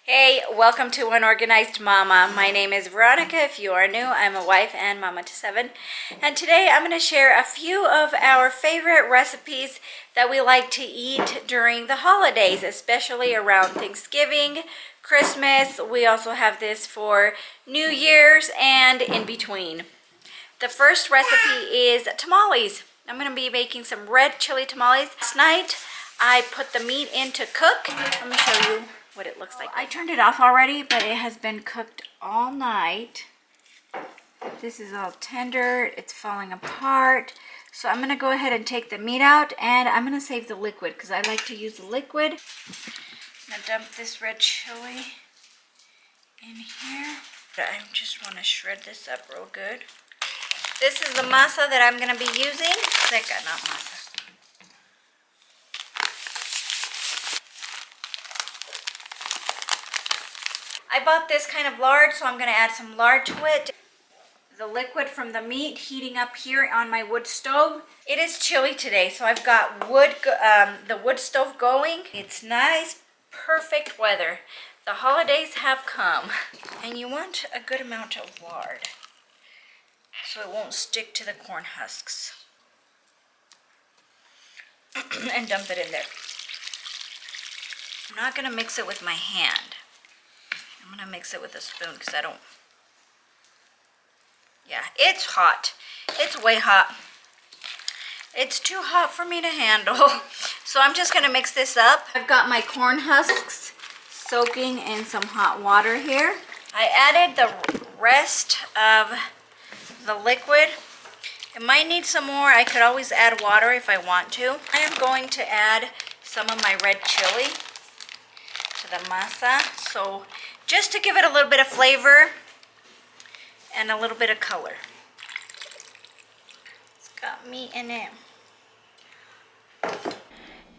Hey, welcome to Unorganized Mama. My name is Veronica. If you are new, I'm a wife and mama to 7. And today I'm going to share a few of our favorite recipes that we like to eat during the holidays, especially around Thanksgiving, Christmas. We also have this for New Year's and in between. The first recipe is tamales. I'm going to be making some red chili tamales. Last night I put the meat in to cook. Let me show you what it looks like. I turned it off already, but it has been cooked all night. This is all tender. It's falling apart. So I'm going to go ahead and take the meat out, and I'm going to save the liquid because I like to use the liquid. I'm going to dump this red chili in here. I just want to shred this up real good. This is the masa that I'm going to be using. Seca, not masa. I bought this kind of lard, so I'm going to add some lard to it. The liquid from the meat heating up here on my wood stove. It is chilly today, so I've got the wood stove going. It's nice, perfect weather. The holidays have come, and you want a good amount of lard so it won't stick to the corn husks. And dump it in there. I'm not going to mix it with my hand. I'm going to mix it with a spoon because I don't... Yeah, it's hot. It's way hot. It's too hot for me to handle. So I'm just going to mix this up. I've got my corn husks soaking in some hot water here. I added the rest of the liquid. It might need some more. I could always add water if I want to. I am going to add some of my red chili to the masa. So just to give it a little bit of flavor and a little bit of color. It's got meat in it.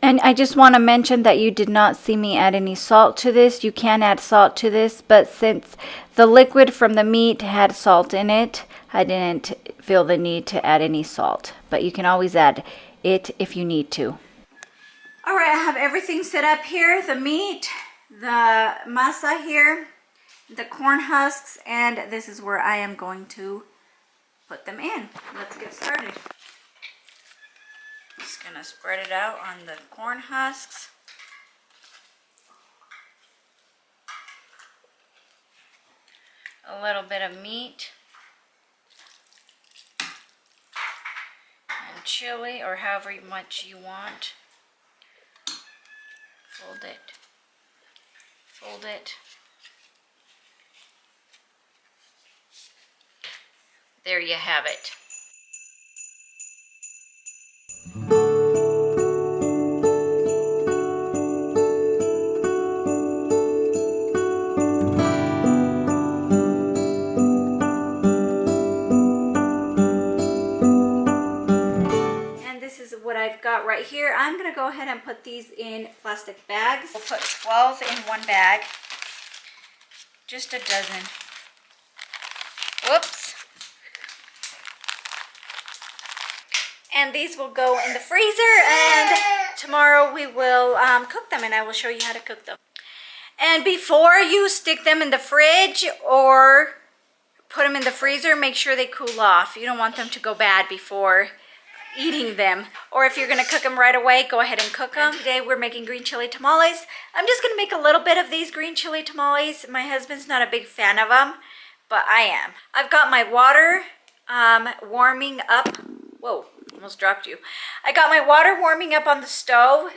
And I just want to mention that you did not see me add any salt to this. You can add salt to this, but since the liquid from the meat had salt in it, I didn't feel the need to add any salt. But you can always add it if you need to. All right, I have everything set up here. The meat, the masa here, the corn husks, and this is where I am going to put them in. Let's get started. Just gonna spread it out on the corn husks. A little bit of meat and chili, or however much you want. Fold it. Fold it. There you have it. And this is what I've got right here. I'm going to go ahead and put these in plastic bags. We'll put 12 in one bag. Just a dozen. Whoops. And these will go in the freezer, and tomorrow we will cook them, and I will show you how to cook them. And before you stick them in the fridge or put them in the freezer, make sure they cool off. You don't want them to go bad before eating them. Or if you're going to cook them right away, go ahead and cook them. And today we're making green chili tamales. I'm just going to make a little bit of these green chili tamales. My husband's not a big fan of them, but I am. I've got my water warming up. Whoa, almost dropped you. I got my water warming up on the stove.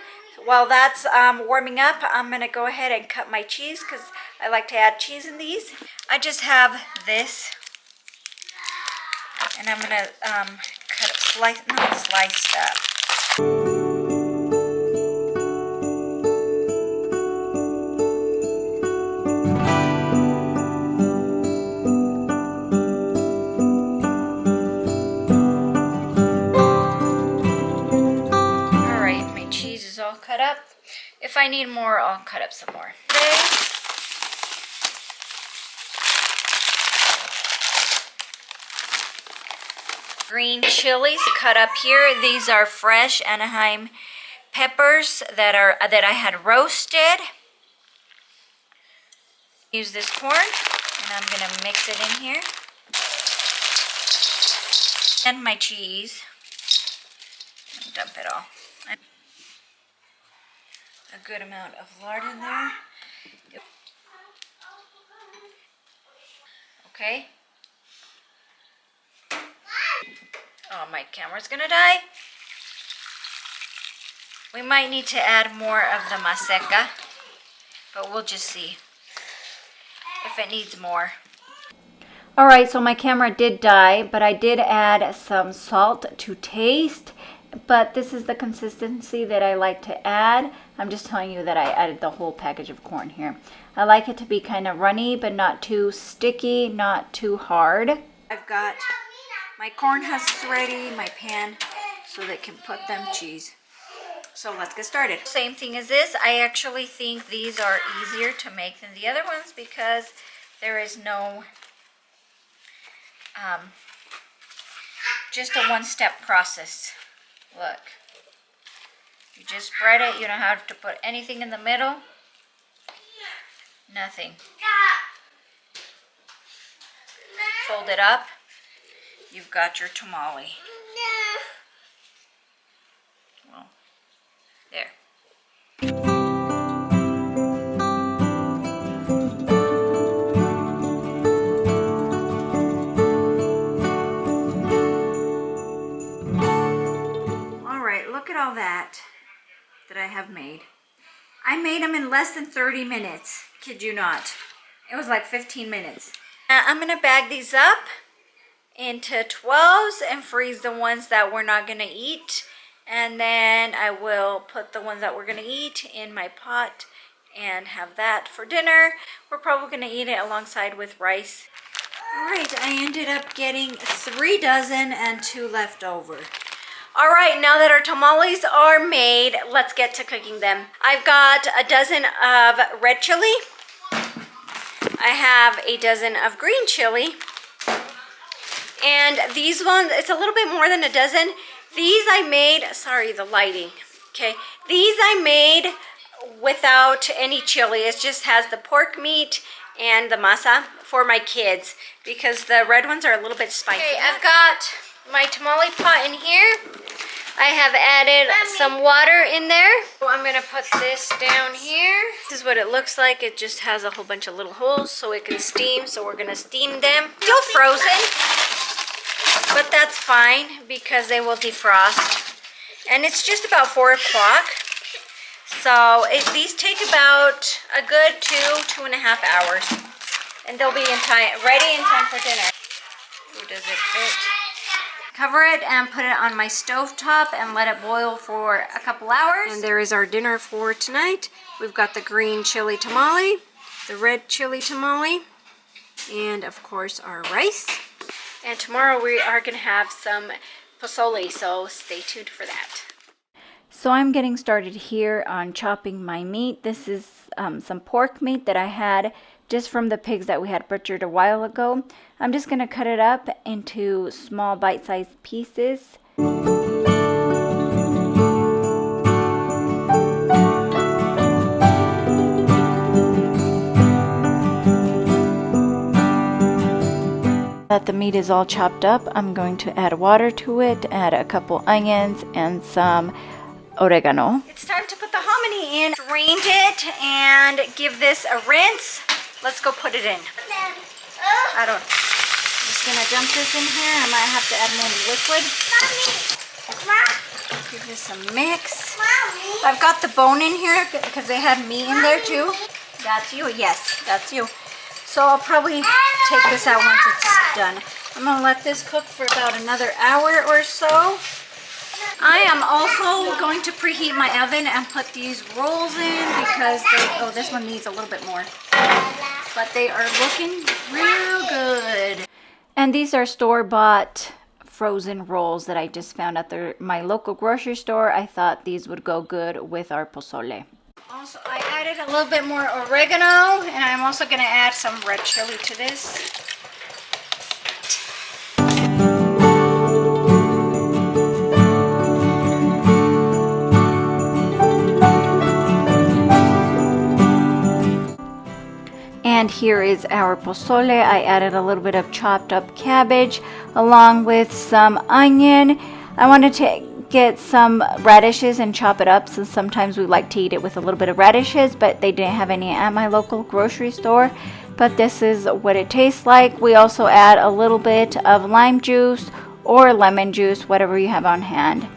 While that's warming up, I'm going to go ahead and cut my cheese because I like to add cheese in these. I just have this, and I'm going to cut it not sliced up. All cut up. If I need more, I'll cut up some more. Okay. Green chilies cut up here. These are fresh Anaheim peppers that I had roasted. Use this corn, and I'm gonna mix it in here. And my cheese. And dump it all. A good amount of lard in there. Okay. Oh, my camera's gonna die. We might need to add more of the maseca, but we'll just see if it needs more. All right, so my camera did die, but I did add some salt to taste. But this is the consistency that I like to add. I'm just telling you that I added the whole package of corn here. I like it to be kind of runny, but not too sticky, not too hard. I've got my corn husks ready, my pan, so they can put them cheese. So let's get started. Same thing as this. I actually think these are easier to make than the other ones because there is no just a one-step process. Look, you just spread it. You don't have to put anything in the middle. Nothing. Fold it up. You've got your tamale. Well, there. Look at all that I have made. I made them in less than 30 minutes. Kid you not. It was like 15 minutes. I'm going to bag these up into 12s and freeze the ones that we're not going to eat. And then I will put the ones that we're going to eat in my pot and have that for dinner. We're probably going to eat it alongside with rice. All right, I ended up getting 3 dozen and 2 left over. All right, now that our tamales are made, let's get to cooking them. I've got a dozen of red chili. I have a dozen of green chili. And these ones, it's a little bit more than a dozen. These I made, sorry, the lighting, okay. These I made without any chili. It just has the pork meat and the masa for my kids because the red ones are a little bit spicy. Okay, I've got my tamale pot in here. I have added some water in there. So I'm gonna put this down here. This is what it looks like. It just has a whole bunch of little holes so it can steam. So we're gonna steam them. Still frozen, but that's fine because they will defrost. And it's just about 4 o'clock. So these take about a good 2.5 hours. And they'll be ready in time for dinner. Ooh, does it fit? Cover it and put it on my stove top and let it boil for a couple hours. And there is our dinner for tonight. We've got the green chili tamale, the red chili tamale, and of course our rice. And tomorrow we are going to have some pozole, so stay tuned for that. So I'm getting started here on chopping my meat. This is some pork meat that I had just from the pigs that we had butchered a while ago. I'm just going to cut it up into small bite-sized pieces. That the meat is all chopped up, I'm going to add water to it, add a couple onions and some oregano. It's time to put the hominy in. Drained it and give this a rinse. Let's go put it in. I'm just gonna dump this in here. I might have to add more liquid. Give this a mix. I've got the bone in here because they had meat in there too. That's you? Yes, that's you. So I'll probably take this out once it's done. I'm gonna let this cook for about another hour or so. I am also going to preheat my oven and put these rolls in because this one needs a little bit more. But they are looking real good. And these are store-bought frozen rolls that I just found at my local grocery store. I thought these would go good with our pozole. Also, I added a little bit more oregano, and I'm also going to add some red chili to this. And here is our pozole. I added a little bit of chopped up cabbage along with some onion. I wanted to get some radishes and chop it up, since sometimes we like to eat it with a little bit of radishes, but they didn't have any at my local grocery store. But this is what it tastes like. We also add a little bit of lime juice or lemon juice, whatever you have on hand.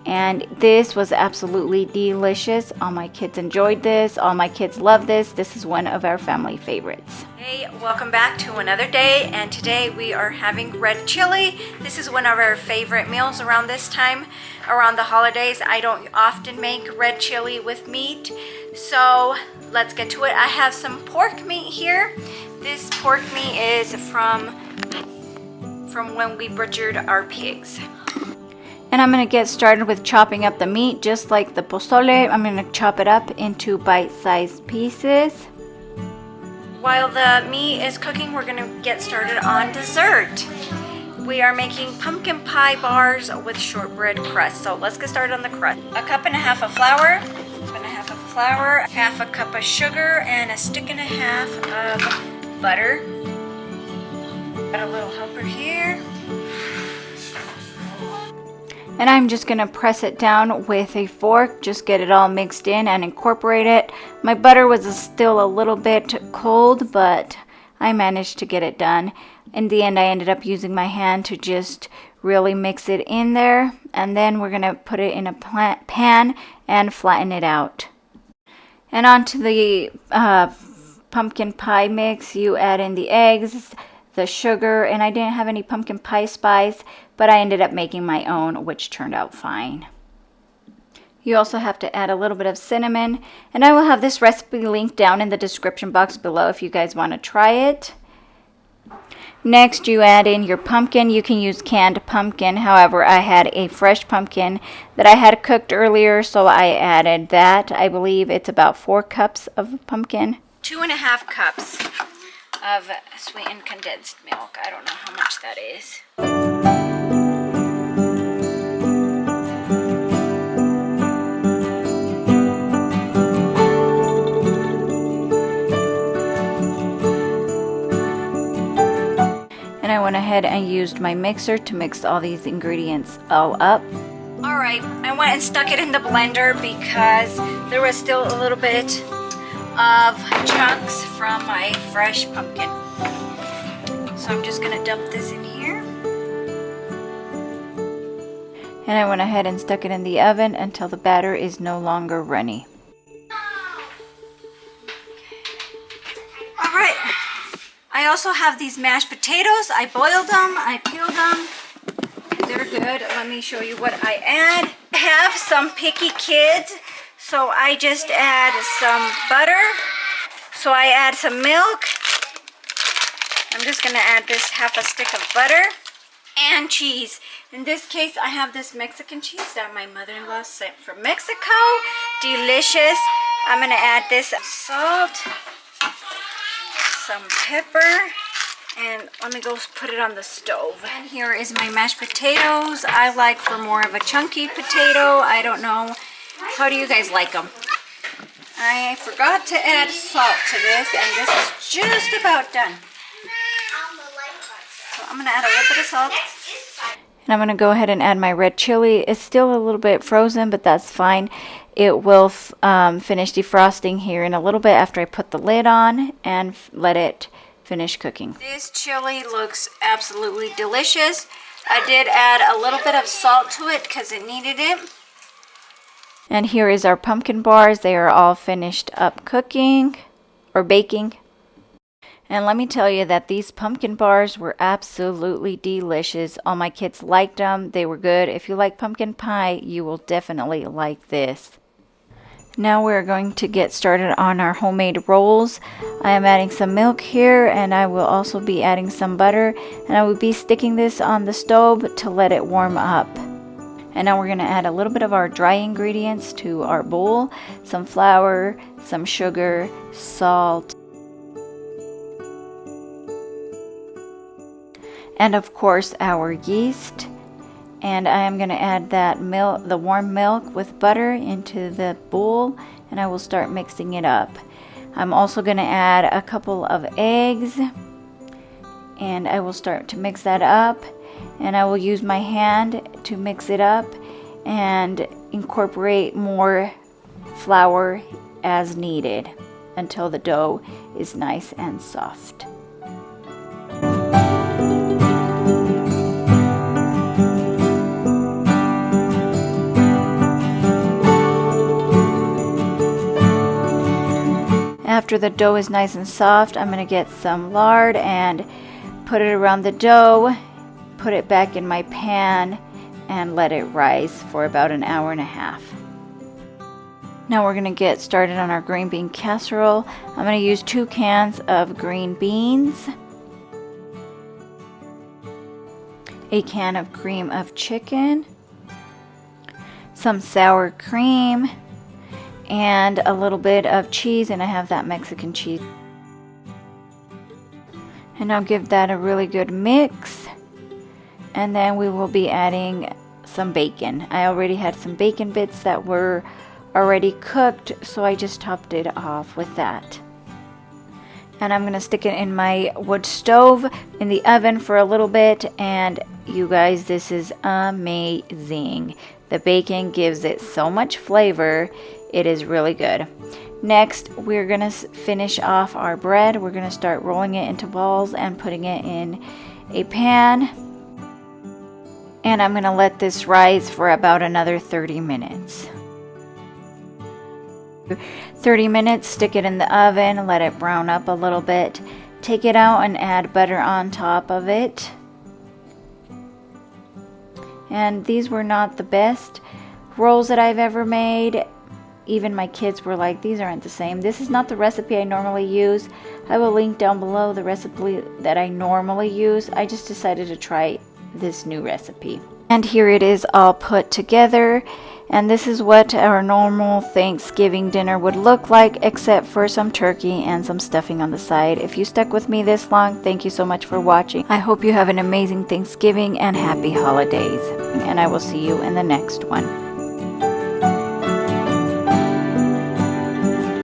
And this was absolutely delicious. All my kids enjoyed this. All my kids love this. This is one of our family favorites. Hey, welcome back to another day, and today we are having red chili. This is one of our favorite meals around this time, around the holidays. I don't often make red chili with meat, so let's get to it. I have some pork meat here. This pork meat is from when we butchered our pigs. And I'm going to get started with chopping up the meat just like the pozole. I'm going to chop it up into bite-sized pieces. While the meat is cooking, we're going to get started on dessert. We are making pumpkin pie bars with shortbread crust. So let's get started on the crust. A cup and a half of flour, half a cup of sugar, and a stick and a half of butter. Got a little helper here. And I'm just going to press it down with a fork, just get it all mixed in and incorporate it. My butter was still a little bit cold, but I managed to get it done. In the end, I ended up using my hand to just really mix it in there. And then we're going to put it in a pan and flatten it out. And onto the pumpkin pie mix, you add in the eggs, the sugar, and I didn't have any pumpkin pie spice, but I ended up making my own, which turned out fine. You also have to add a little bit of cinnamon, and I will have this recipe linked down in the description box below if you guys want to try it. Next, you add in your pumpkin. You can use canned pumpkin. However, I had a fresh pumpkin that I had cooked earlier, so I added that. I believe it's about 4 cups of pumpkin. 2.5 cups of sweetened condensed milk. I don't know how much that is. And I went ahead and used my mixer to mix all these ingredients all up. Alright, I went and stuck it in the blender because there was still a little bit of chunks from my fresh pumpkin. So I'm just going to dump this in here. And I went ahead and stuck it in the oven until the batter is no longer runny. Alright, I also have these mashed potatoes. I boiled them, I peeled them. They're good. Let me show you what I add. I have some picky kids, so I just add some butter. So I add some milk. I'm just going to add this half a stick of butter and cheese. In this case, I have this Mexican cheese that my mother-in-law sent from Mexico. Delicious. I'm going to add this salt, some pepper, and let me go put it on the stove. And here is my mashed potatoes. I like for more of a chunky potato. I don't know. How do you guys like them? I forgot to add salt to this, and this is just about done. So I'm going to add a little bit of salt. And I'm going to go ahead and add my red chili. It's still a little bit frozen, but that's fine. It will finish defrosting here in a little bit after I put the lid on and let it finish cooking. This chili looks absolutely delicious. I did add a little bit of salt to it because it needed it. And here is our pumpkin bars. They are all finished up cooking or baking. And let me tell you that these pumpkin bars were absolutely delicious. All my kids liked them. They were good. If you like pumpkin pie, you will definitely like this. Now we're going to get started on our homemade rolls. I am adding some milk here, and I will also be adding some butter. And I will be sticking this on the stove to let it warm up. And now we're going to add a little bit of our dry ingredients to our bowl. Some flour, some sugar, salt, and of course our yeast. And I am going to add that milk, the warm milk with butter, into the bowl, and I will start mixing it up. I'm also going to add a couple of eggs, and I will start to mix that up, and I will use my hand to mix it up and incorporate more flour as needed until the dough is nice and soft. After the dough is nice and soft, I'm going to get some lard and put it around the dough, put it back in my pan, and let it rise for about an hour and a half. Now we're going to get started on our green bean casserole. I'm going to use 2 cans of green beans, a can of cream of chicken, some sour cream, and a little bit of cheese, and I have that Mexican cheese. And I'll give that a really good mix, and then we will be adding some bacon. I already had some bacon bits that were already cooked, so I just topped it off with that. And I'm gonna stick it in my wood stove in the oven for a little bit, and you guys, this is amazing. The bacon gives it so much flavor. It is really good. Next, we're gonna finish off our bread. We're gonna start rolling it into balls and putting it in a pan. And I'm gonna let this rise for about another 30 minutes. 30 minutes, stick it in the oven, let it brown up a little bit. Take it out and add butter on top of it. And these were not the best rolls that I've ever made. Even my kids were like, these aren't the same. This is not the recipe I normally use. I will link down below the recipe that I normally use. I just decided to try this new recipe. And here it is all put together. And this is what our normal Thanksgiving dinner would look like, except for some turkey and some stuffing on the side. If you stuck with me this long, thank you so much for watching. I hope you have an amazing Thanksgiving and happy holidays. And I will see you in the next one.